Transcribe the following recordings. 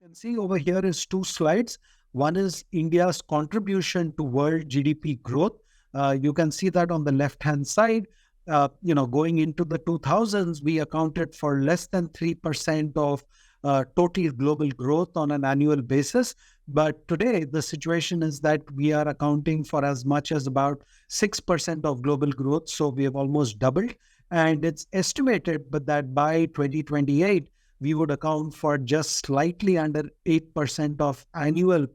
Can see over here is two slides. One is India's contribution to world GDP growth. You can see that on the left-hand side, going into the 2000s, we accounted for less than 3% of total global growth on an annual basis. But today, the situation is that we are accounting for as much as about 6% of global growth. So we have almost doubled. And it's estimated but that by 2028, we would account for just slightly under 8% of annual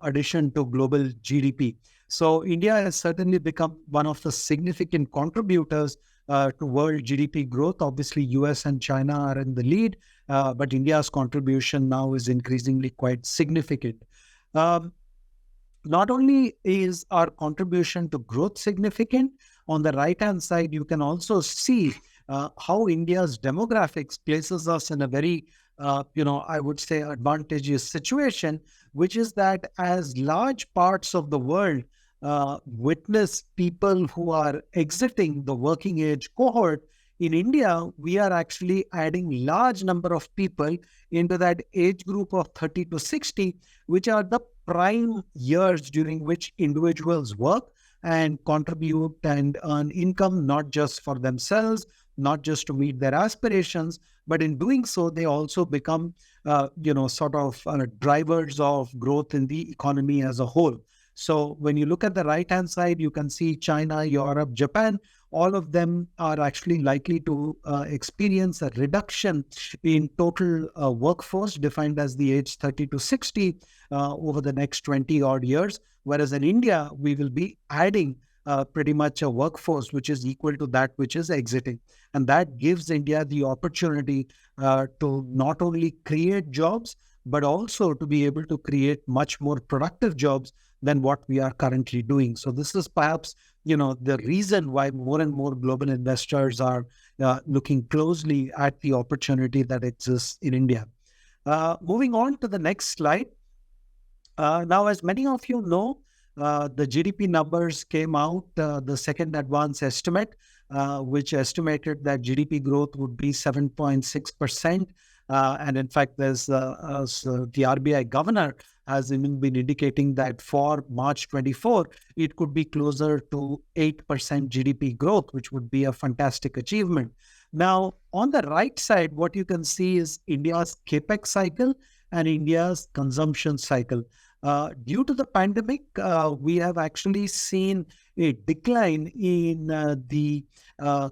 addition to global GDP. So India has certainly become one of the significant contributors to world GDP growth. Obviously, US and China are in the lead, but India's contribution now is increasingly quite significant. Um, Not only is our contribution to growth significant, on the right hand side, you can also see how India's demographics places us in a very, I would say, advantageous situation, which is that as large parts of the world witness people who are exiting the working age cohort, in India, we are actually adding large number of people into that age group of 30 to 60, which are the prime years during which individuals work and contribute and earn income, not just for themselves, not just to meet their aspirations, but in doing so, they also become, drivers of growth in the economy as a whole. So when you look at the right-hand side, you can see China, Europe, Japan, all of them are actually likely to experience a reduction in total workforce defined as the age 30 to 60 over the next 20 odd years. Whereas in India, we will be adding pretty much a workforce which is equal to that which is exiting. And that gives India the opportunity to not only create jobs, but also to be able to create much more productive jobs than what we are currently doing. So this is perhaps, the reason why more and more global investors are looking closely at the opportunity that exists in India. Moving on to the next slide. Now, as many of you know, the GDP numbers came out, the second advance estimate, which estimated that GDP growth would be 7.6%. And in fact, there's the RBI governor has even been indicating that for March 24, it could be closer to 8% GDP growth, which would be a fantastic achievement. Now, on the right side, what you can see is India's capex cycle and India's consumption cycle. Due to the pandemic, we have actually seen a decline in the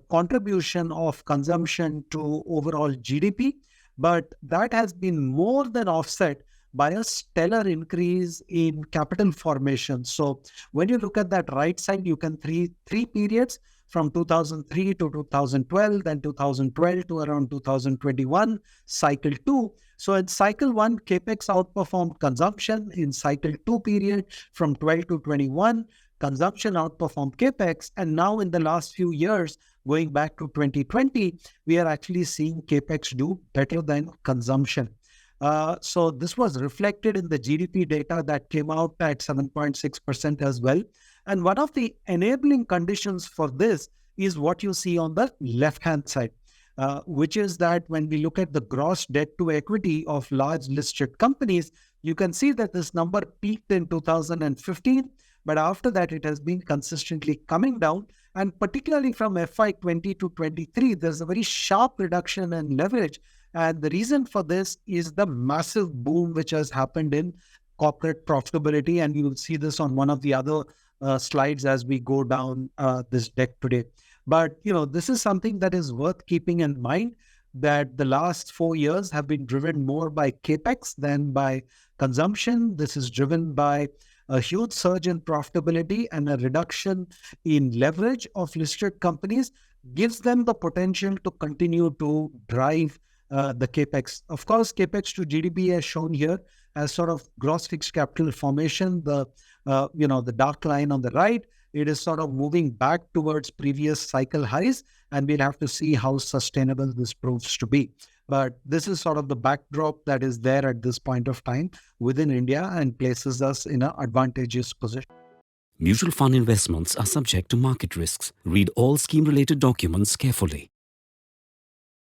contribution of consumption to overall GDP, but that has been more than offset by a stellar increase in capital formation. So when you look at that right side, you can three periods from 2003 to 2012, then 2012 to around 2021, cycle 2. So in cycle 1, capex outperformed consumption. In cycle 2 period from 12 to 21, consumption outperformed capex. And now in the last few years, going back to 2020, we are actually seeing capex do better than consumption. So this was reflected in the GDP data that came out at 7.6% as well. And one of the enabling conditions for this is what you see on the left-hand side, which is that when we look at the gross debt to equity of large listed companies, you can see that this number peaked in 2015, but after that, it has been consistently coming down. And particularly from FY20 to 23, there's a very sharp reduction in leverage. And the reason for this is the massive boom which has happened in corporate profitability. And you will see this on one of the other slides as we go down this deck today. But, this is something that is worth keeping in mind, that the last 4 years have been driven more by capex than by consumption. This is driven by a huge surge in profitability and a reduction in leverage of listed companies gives them the potential to continue to drive the capex. Of course, capex to GDP as shown here as sort of gross fixed capital formation, the dark line on the right, it is sort of moving back towards previous cycle highs, and we'll have to see how sustainable this proves to be. But this is sort of the backdrop that is there at this point of time within India and places us in an advantageous position. Mutual fund investments are subject to market risks. Read all scheme-related documents carefully.